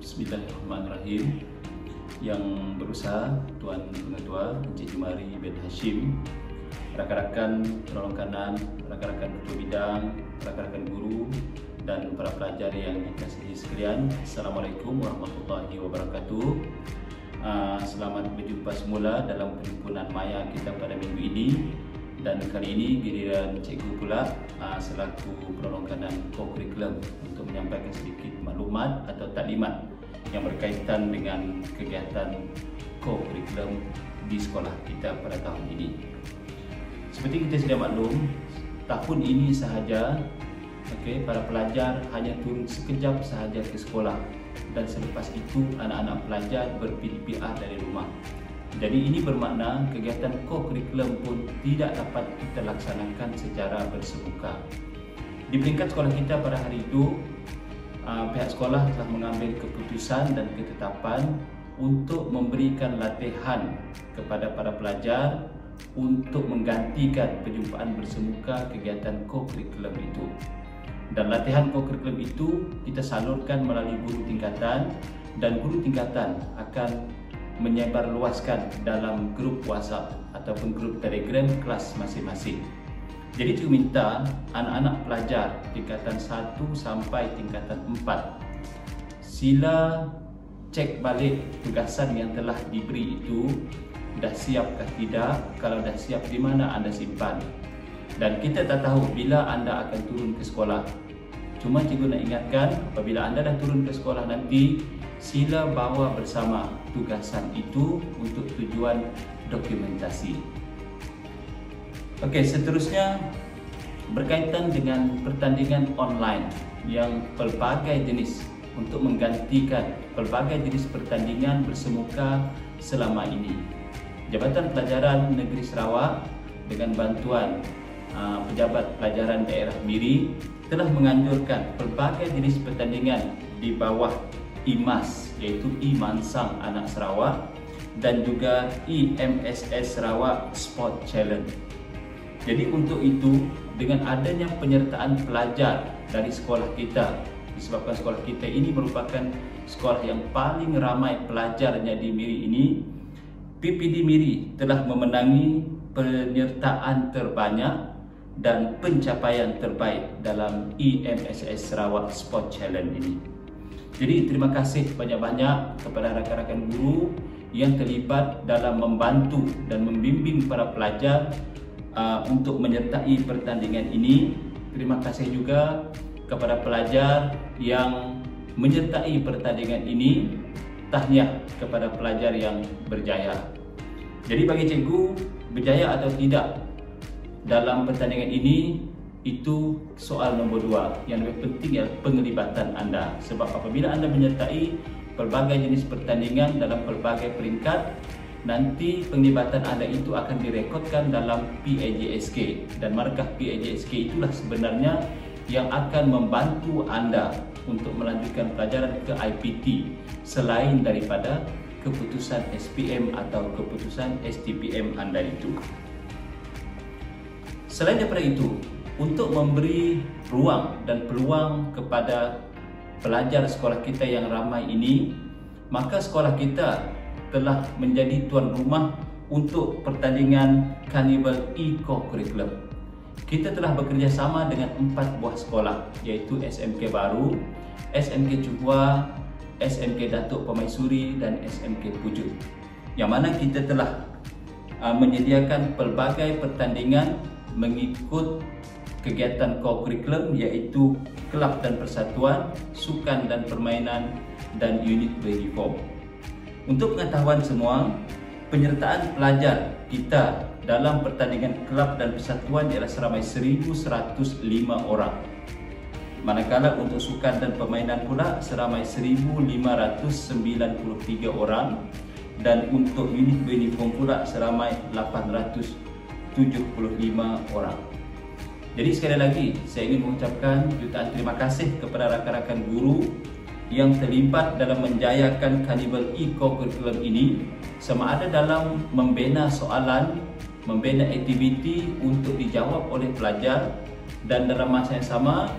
Bismillahirrahmanirrahim. Yang berusaha Tuan Pengetua Encik Jumari bin Hashim, rakan-rakan penolong kanan, rakan-rakan ketua bidang, rakan-rakan guru dan para pelajar yang dikasihi sekalian, Assalamualaikum warahmatullahi wabarakatuh. Selamat berjumpa semula dalam perhimpunan maya kita pada minggu ini. Dan kali ini giliran cikgu pula selaku penolong kanan co-curriculum untuk menyampaikan sedikit maklumat atau taklimat yang berkaitan dengan kegiatan co-curriculum di sekolah kita pada tahun ini. Seperti kita sudah maklum, tahun ini sahaja para pelajar hanya turun sekejap sahaja ke sekolah, dan selepas itu anak-anak pelajar berpindah dari rumah. Jadi ini bermakna kegiatan co-curriculum pun tidak dapat kita laksanakan secara bersemuka. Di peringkat sekolah kita pada hari itu, pihak sekolah telah mengambil keputusan dan ketetapan untuk memberikan latihan kepada para pelajar untuk menggantikan perjumpaan bersemuka kegiatan co-curriculum itu. Dan latihan co-curriculum itu kita salurkan melalui guru tingkatan, dan guru tingkatan akan menyebarluaskan dalam grup WhatsApp ataupun grup Telegram kelas masing-masing. Jadi itu minta anak-anak pelajar tingkatan 1 sampai tingkatan 4 sila cek balik tugasan yang telah diberi itu dah siapkah tidak. Kalau dah siap, di mana anda simpan. Dan kita tak tahu bila anda akan turun ke sekolah. Cuma cikgu nak ingatkan, apabila anda dah turun ke sekolah nanti, sila bawa bersama tugasan itu untuk tujuan dokumentasi. Okey, seterusnya berkaitan dengan pertandingan online yang pelbagai jenis untuk menggantikan pelbagai jenis pertandingan bersemuka selama ini. Jabatan Pelajaran Negeri Sarawak dengan bantuan Pejabat Pelajaran Daerah Miri telah menganjurkan pelbagai jenis pertandingan di bawah IMAS, iaitu I-Mansang Anak Sarawak, dan juga IMSS Sarawak Sport Challenge. Jadi untuk itu, dengan adanya penyertaan pelajar dari sekolah kita, disebabkan sekolah kita ini merupakan sekolah yang paling ramai pelajarnya di Miri ini, PPD Miri telah memenangi penyertaan terbanyak dan pencapaian terbaik dalam IMSS Sarawak Sport Challenge ini. Jadi terima kasih banyak-banyak kepada rakan-rakan guru yang terlibat dalam membantu dan membimbing para pelajar untuk menyertai pertandingan ini. Terima kasih juga kepada pelajar yang menyertai pertandingan ini. Tahniah kepada pelajar yang berjaya. Jadi bagi cikgu, berjaya atau tidak dalam pertandingan ini, itu soal nombor 2. Yang lebih penting ialah penglibatan anda. Sebab apabila anda menyertai pelbagai jenis pertandingan dalam pelbagai peringkat, nanti penglibatan anda itu akan direkodkan dalam PAJSK. Dan markah PAJSK itulah sebenarnya yang akan membantu anda untuk melanjutkan pelajaran ke IPT selain daripada keputusan SPM atau keputusan STPM anda itu. Selain daripada itu, untuk memberi ruang dan peluang kepada pelajar sekolah kita yang ramai ini, maka sekolah kita telah menjadi tuan rumah untuk pertandingan Carnival E-Co-Curriculum. Kita telah bekerjasama dengan 4 buah sekolah, iaitu SMK Baru, SMK Johor, SMK Datuk Permaisuri dan SMK Pujut, yang mana kita telah menyediakan pelbagai pertandingan mengikut kegiatan co-curriculum, iaitu kelab dan persatuan, sukan dan permainan, dan unit beruniform. Untuk pengetahuan semua, penyertaan pelajar kita dalam pertandingan kelab dan persatuan ialah seramai 1,105 orang. Manakala untuk sukan dan permainan pula seramai 1,593 orang, dan untuk unit beruniform pula seramai 875 orang. Jadi sekali lagi saya ingin mengucapkan jutaan terima kasih kepada rakan-rakan guru yang terlibat dalam menjayakan Carnival E-Co-Curriculum ini, sama ada dalam membina soalan, membina aktiviti untuk dijawab oleh pelajar, dan dalam masa yang sama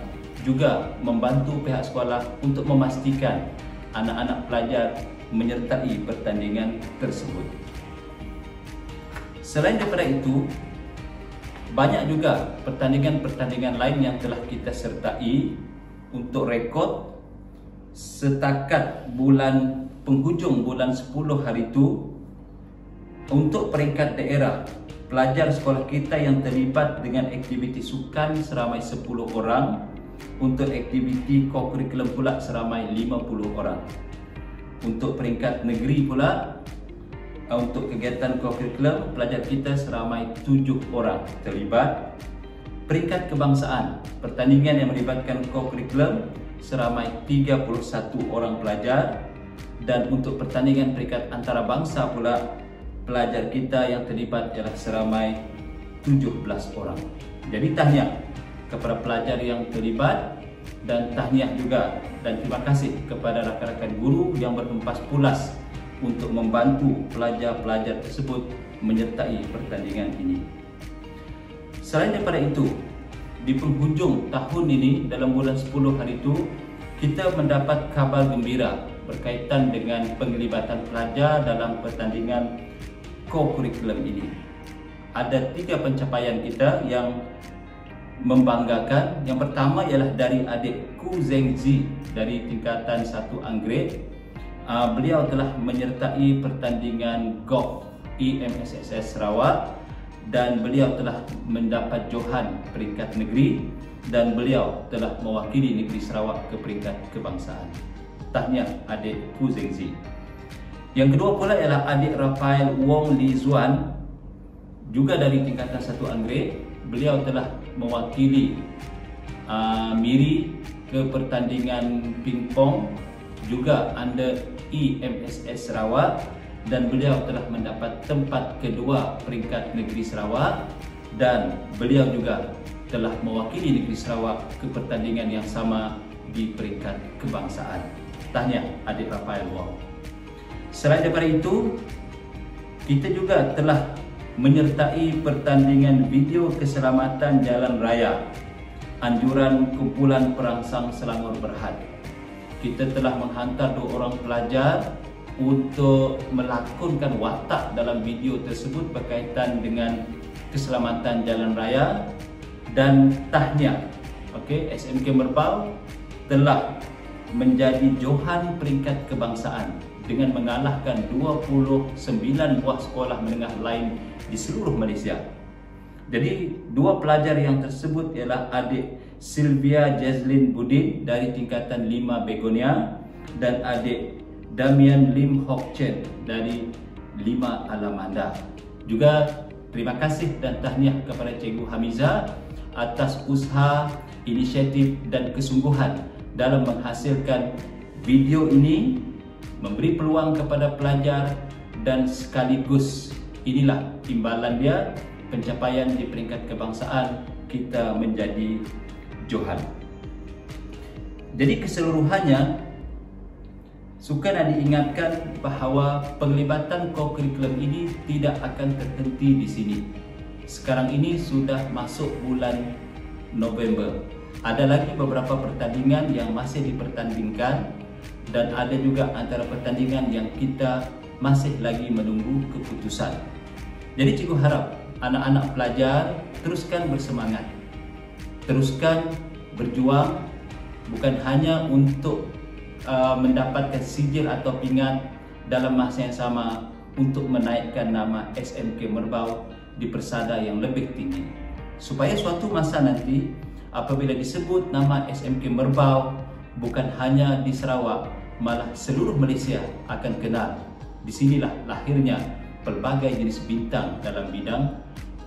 juga membantu pihak sekolah untuk memastikan anak-anak pelajar menyertai pertandingan tersebut. Selain daripada itu, banyak juga pertandingan-pertandingan lain yang telah kita sertai untuk rekod setakat bulan penghujung bulan 10 hari itu. Untuk peringkat daerah, pelajar sekolah kita yang terlibat dengan aktiviti sukan seramai 10 orang, untuk aktiviti co-curriculum pula seramai 50 orang. Untuk peringkat negeri pula, untuk kegiatan co-curriculum, pelajar kita seramai 7 orang terlibat. Peringkat kebangsaan, pertandingan yang melibatkan co-curriculum seramai 31 orang pelajar, dan untuk pertandingan peringkat antarabangsa pula pelajar kita yang terlibat ialah seramai 17 orang. Jadi tahniah kepada pelajar yang terlibat dan tahniah juga dan terima kasih kepada rakan-rakan guru yang berhempas pulas untuk membantu pelajar-pelajar tersebut menyertai pertandingan ini. Selain daripada itu, di penghujung tahun ini dalam bulan 10 hari itu, kita mendapat kabar gembira berkaitan dengan penglibatan pelajar dalam pertandingan co-curriculum ini. Ada 3 pencapaian kita yang membanggakan. Yang pertama ialah dari adik Ku Zengzi dari tingkatan 1 Anggrek. Beliau telah menyertai pertandingan golf IMSSS Sarawak dan beliau telah mendapat johan peringkat negeri dan beliau telah mewakili negeri Sarawak ke peringkat kebangsaan. Tahniah adik Ku Zengzi. Yang kedua pula ialah adik Rafael Wong Li Zuan, juga dari tingkatan 1 Anggrek. Beliau telah mewakili Miri ke pertandingan pingpong juga under IMSS Sarawak dan beliau telah mendapat tempat kedua peringkat negeri Sarawak dan beliau juga telah mewakili negeri Sarawak ke pertandingan yang sama di peringkat kebangsaan. Tahniah adik Rafael Wong. Selain daripada itu, kita juga telah menyertai pertandingan video keselamatan jalan raya anjuran kumpulan perangsang Selangor Berhad. Kita telah menghantar 2 orang pelajar untuk melakonkan watak dalam video tersebut berkaitan dengan keselamatan jalan raya dan tahniah. SMK Merbau telah menjadi johan peringkat kebangsaan dengan mengalahkan 29 buah sekolah menengah lain di seluruh Malaysia. Jadi 2 pelajar yang tersebut ialah adik Sylvia Jazlyn Budin dari tingkatan 5 Begonia dan adik Damian Lim Hock Chen dari 5 Alamanda. Juga terima kasih dan tahniah kepada Cikgu Hamiza atas usaha, inisiatif dan kesungguhan dalam menghasilkan video ini, memberi peluang kepada pelajar dan sekaligus inilah imbalan dia, pencapaian di peringkat kebangsaan kita menjadi johan. Jadi keseluruhannya suka nak diingatkan bahawa penglibatan co-curriculum ini tidak akan terhenti di sini. Sekarang ini sudah masuk bulan November. Ada lagi beberapa pertandingan yang masih dipertandingkan dan ada juga antara pertandingan yang kita masih lagi menunggu keputusan. Jadi cikgu harap anak-anak pelajar teruskan bersemangat, teruskan berjuang, bukan hanya untuk mendapatkan sijil atau pingat dalam masa yang sama untuk menaikkan nama SMK Merbau di persada yang lebih tinggi, supaya suatu masa nanti apabila disebut nama SMK Merbau bukan hanya di Sarawak, malah seluruh Malaysia akan kenal. Disinilah lahirnya pelbagai jenis bintang dalam bidang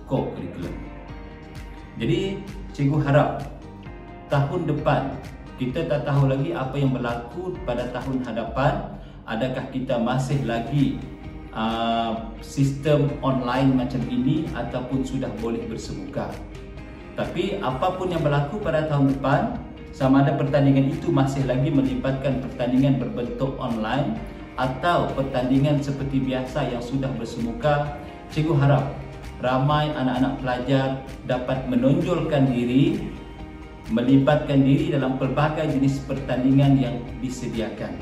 co-curriculum. Jadi cikgu harap tahun depan, kita tak tahu lagi apa yang berlaku pada tahun hadapan. Adakah kita masih lagi sistem online macam ini ataupun sudah boleh bersemuka. Tapi apapun yang berlaku pada tahun depan, sama ada pertandingan itu masih lagi melibatkan pertandingan berbentuk online atau pertandingan seperti biasa yang sudah bersemuka, cikgu harap ramai anak-anak pelajar dapat menonjolkan diri, melibatkan diri dalam pelbagai jenis pertandingan yang disediakan.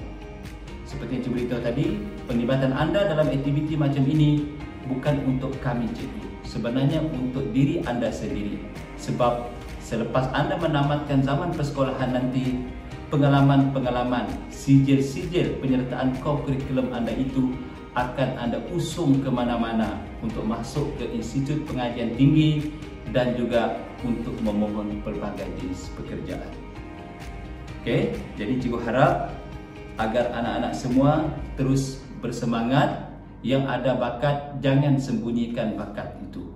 Seperti yang cikgu beritahu tadi, penglibatan anda dalam aktiviti macam ini bukan untuk kami cikgu, sebenarnya untuk diri anda sendiri. Sebab selepas anda menamatkan zaman persekolahan nanti, pengalaman-pengalaman, sijil-sijil penyertaan co-curriculum anda itu akan anda usung ke mana-mana untuk masuk ke institut pengajian tinggi dan juga untuk memohon pelbagai jenis pekerjaan. Okey, jadi cikgu harap agar anak-anak semua terus bersemangat. Yang ada bakat, jangan sembunyikan bakat itu.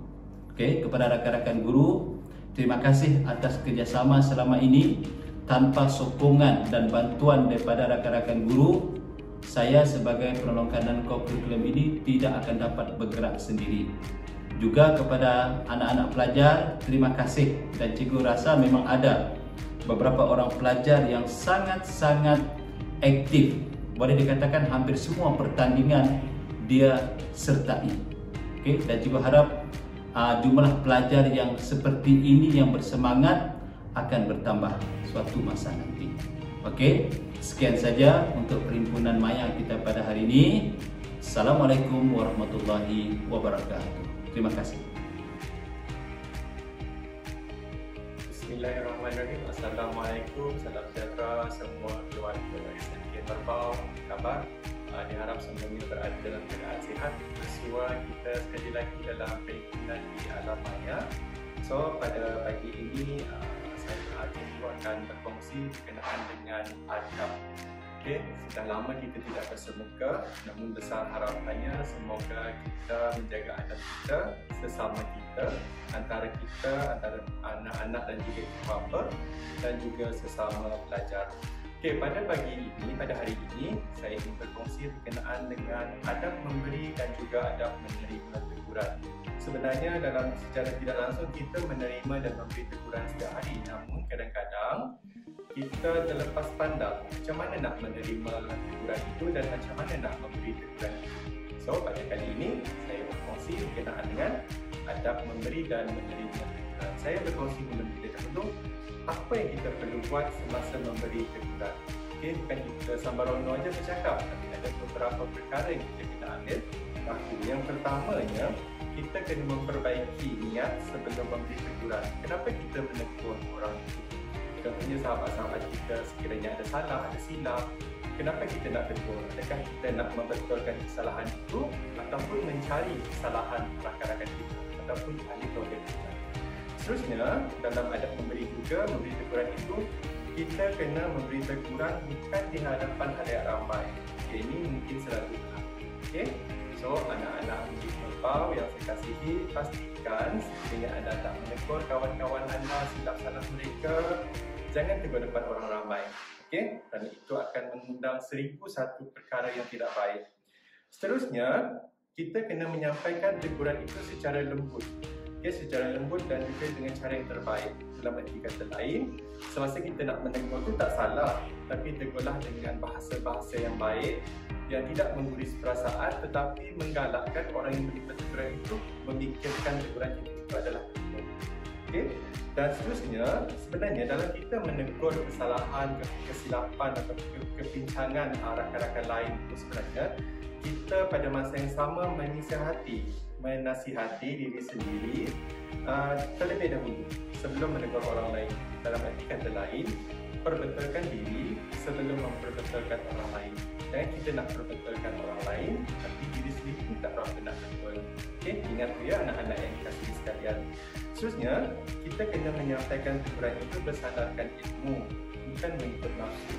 Okey, kepada rakan-rakan guru, terima kasih atas kerjasama selama ini. Tanpa sokongan dan bantuan daripada rakan-rakan guru, saya sebagai penolong kanan co-curriculum ini tidak akan dapat bergerak sendiri. Juga kepada anak-anak pelajar, terima kasih, dan cikgu rasa memang ada beberapa orang pelajar yang sangat-sangat aktif. Boleh dikatakan hampir semua pertandingan dia sertai. Okey, dan cikgu harap jumlah pelajar yang seperti ini yang bersemangat akan bertambah suatu masa nanti. Okey, sekian saja untuk perhimpunan Maya kita pada hari ini. Assalamualaikum warahmatullahi wabarakatuh. Terima kasih. Bismillahirrahmanirrahim. Assalamualaikum, salam sejahtera semua keluarga SMK Merbau. Apa khabar? Diharap semuanya berada dalam keadaan sihat. Bersua kita sekali lagi dalam perhimpunan di Alam Maya. So pada pagi ini saya akan berkongsi berkenaan dengan adab. Okay, sudah lama kita tidak bersemuka, namun besar harapannya semoga kita menjaga adab kita sesama kita, antara anak-anak dan juga ibu bapa, dan juga sesama pelajar. Okay, pada hari ini saya ingin berkongsi berkenaan dengan adab memberi dan juga adab menerima teguran. Sebenarnya dalam secara tidak langsung kita menerima dan memberi teguran setiap hari, namun kadang-kadang kita terlepas pandang macam mana nak menerima teguran itu dan macam mana nak memberi teguran itu. So pada kali ini saya berkongsi berkenaan dengan adab memberi dan menerima teguran. Saya berkongsi terlebih dahulu apa yang kita perlu buat semasa memberi teguran. Okay, bukan kita sambarono aja bercakap, tapi ada beberapa perkara yang kita kena ambil. Yang pertamanya, kita kena memperbaiki niat sebelum memberi teguran. Kenapa kita menegur orang itu? Contohnya sahabat-sahabat kita sekiranya ada salah, ada silap, kenapa kita nak tegur? Adakah kita nak membetulkan kesalahan itu ataupun mencari kesalahan rakan-rakan kita ataupun ahli keluarga kita? Seterusnya, dalam adab memberi teguran itu, kita kena memberi teguran bukan di hadapan halayak ramai. Okay, ini mungkin selalu okay? So, anak-anak di Merbau yang saya kasihi, pastikan sekiranya anda tak menegur kawan-kawan anda silap salah mereka, jangan tegur depan orang ramai. Okay? Kerana itu akan mengundang 1001 perkara yang tidak baik. Seterusnya, kita kena menyampaikan teguran itu secara lembut. Okay? Secara lembut dan juga dengan cara yang terbaik. Dalam arti kata lain, semasa kita nak menegur itu tak salah, tapi tegurlah dengan bahasa-bahasa yang baik, yang tidak mengguris perasaan tetapi menggalakkan orang yang menerima teguran itu memikirkan teguran itu adalah tegur. Okay? Dan seterusnya, sebenarnya dalam kita menegur kesalahan, kesilapan atau kepincangan rakan-rakan lain itu sebenarnya kita pada masa yang sama menasihati diri sendiri terlebih dahulu sebelum menegur orang lain. Dalam arti kata lain, perbetulkan diri sebelum memperbetulkan orang lain. Jangan kita nak perbetulkan orang lain, tapi diri sendiri pun tak berapa nak betul. Okay? Ingat tu ya anak-anak yang dikasihi sekalian. Seterusnya, kita kena menyampaikan teguran itu bersandarkan ilmu, bukan mengikut nafsu.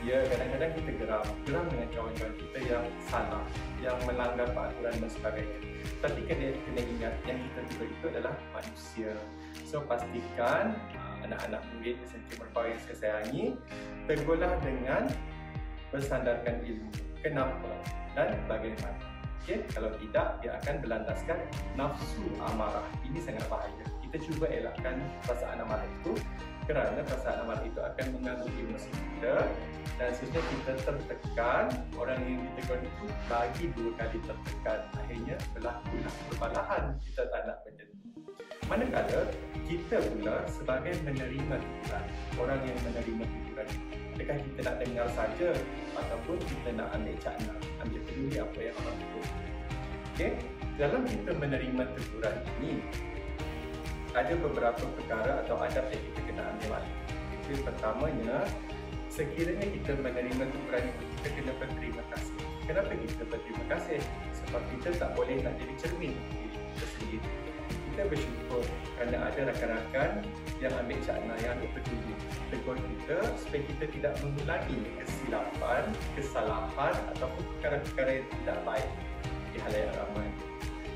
Ya, kadang-kadang kita geram dengan kawan-kawan kita yang salah, yang melanggar peraturan dan sebagainya. Tapi kena ingat yang kita tegur itu adalah manusia. So pastikan anak-anak murid SMK Merbau yang saya sayangi, tegurlah dengan bersandarkan ilmu. Kenapa dan bagaimana? Okay? Kalau tidak, dia akan berlandaskan nafsu amarah. Ini sangat bahaya. Kita cuba elakkan perasaan amarah itu, kerana perasaan amarah itu akan mengganggu emosi kita, dan seterusnya kita tertekan. Orang yang ditegur itu lagi 2 kali tertekan. Akhirnya berlakulah perbalahan. Kita tak nak benda. Manakala kita pula sebagai menerima teguran, orang yang menerima teguran, adakah kita nak dengar saja ataupun kita nak ambil cakna, ambil peduli apa yang orang tegur? Okay? Dalam kita menerima teguran ini, ada beberapa perkara atau adab yang kita kena ambil alih. Itu pertamanya, sekiranya kita menerima teguran itu, kita kena berterima kasih. Kenapa kita berterima kasih? Sebab kita tak boleh nak jadi cermin diri kita sendiri. Kita bersyukur kerana ada rakan-rakan yang ambil cakna, yang ambil peduli tegur kita supaya kita tidak mengulangi kesilapan, kesalahan ataupun perkara-perkara yang tidak baik di halayak ramai.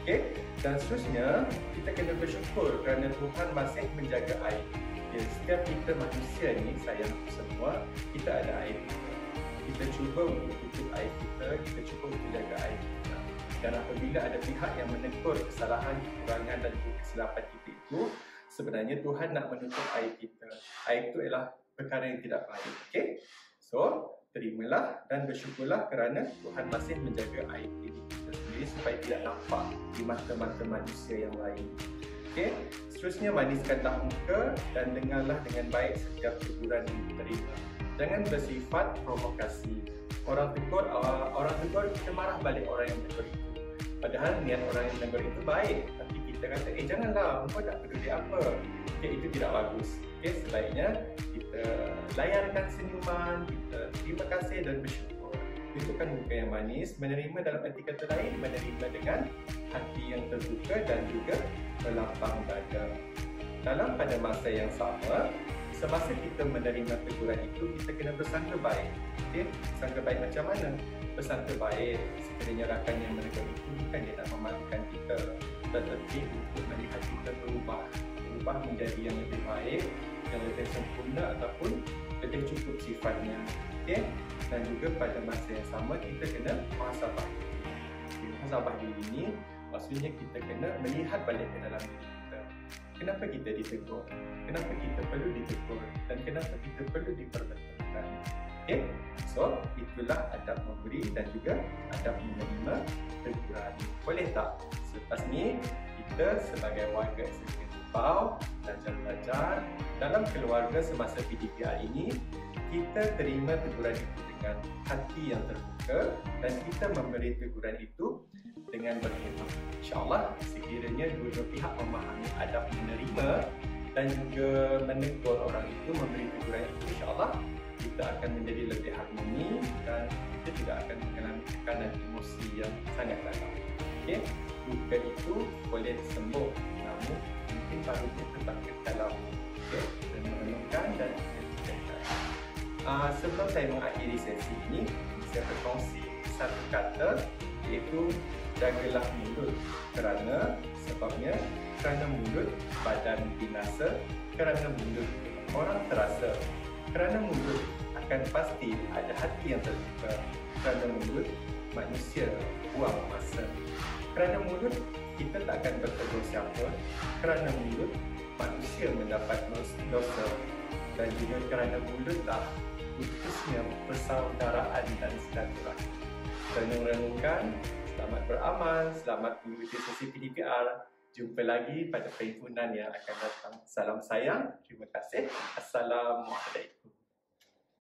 Okay? Dan seterusnya, kita kena bersyukur kerana Tuhan masih menjaga aib. Ya, setiap kita manusia ni, sayang semua, kita ada aib. kita cuba untuk tutup aib kita, kita cuba untuk jaga aib kita. Dan apabila ada pihak yang menegur kesalahan, kekurangan dan juga kesilapan kita itu, sebenarnya Tuhan nak menutup aib kita. Aib itu ialah perkara yang tidak baik. Okay? So, terimalah dan bersyukurlah kerana Tuhan masih menjaga aib diri kita sendiri supaya tidak nampak di mata-mata manusia yang lain. Okay? Seterusnya, maniskanlah muka dan dengarlah dengan baik setiap teguran yang diterima. Jangan bersifat provokasi. Orang tegur, kita marah balik orang yang tegur itu. Padahal niat orang yang tegur itu baik, tapi kita kata, janganlah, engkau tak peduli apa. Okay, itu tidak bagus. Okay, sebaiknya kita layarkan senyuman, kita terima kasih dan bersyukur. Tunjukkan muka yang manis, menerima dalam arti kata lain, menerima dengan hati yang terbuka dan juga melapang dada. Dalam pada masa yang sama, semasa kita menerima teguran itu, kita kena bersangka baik. Okay? Bersangka baik macam mana? Bersangka baik sekiranya rakan yang menegur itu bukan dia nak memalukan kita, tetapi untuk melihat kita berubah menjadi yang lebih baik, yang lebih sempurna ataupun lebih cukup sifatnya. Okay? Dan juga pada masa yang sama, kita kena muhasabah. Muhasabah diri ini maksudnya kita kena melihat balik ke dalam diri kita. Kenapa kita ditegur? Kenapa kita perlu ditegur? Dan kenapa kita perlu diperbetulkan? Okay? So, itulah adab memberi dan juga adab menerima teguran. Boleh tak? Selepas ni, kita sebagai warga SMK Merbau belajar dalam keluarga semasa PDPR ini, kita terima teguran itu dengan hati yang terbuka dan kita memberi teguran itu dengan berkhidmat. InsyaAllah, sekiranya dua-dua pihak memahami adab menerima dan juga menegur orang itu, memberi teguran itu, insyaAllah kita akan menjadi lebih harmoni dan kita tidak akan mengalami tekanan emosi yang sangat dalam. Okay? Luka itu boleh sembuh, namun mungkin barunya tetap ke dalam. Okay? Dan merenungkan dan menjadikan. Sebelum saya mengakhiri sesi ini, saya berkongsi satu kata, iaitu jagalah mulut. Sebabnya kerana mulut badan binasa, kerana mulut orang terasa, kerana mulut akan pasti ada hati yang terluka, kerana mulut manusia buang masa, kerana mulut kita tak akan bertegur siapa, kerana mulut manusia mendapat dosa, dan juga kerana mulutlah putusnya persaudaraan dan silaturahmi. Renung-renungkan, selamat beramal, selamat mengikuti sesi PDPR. Jumpa lagi pada perhimpunan yang akan datang. Salam sayang, terima kasih. Assalamualaikum.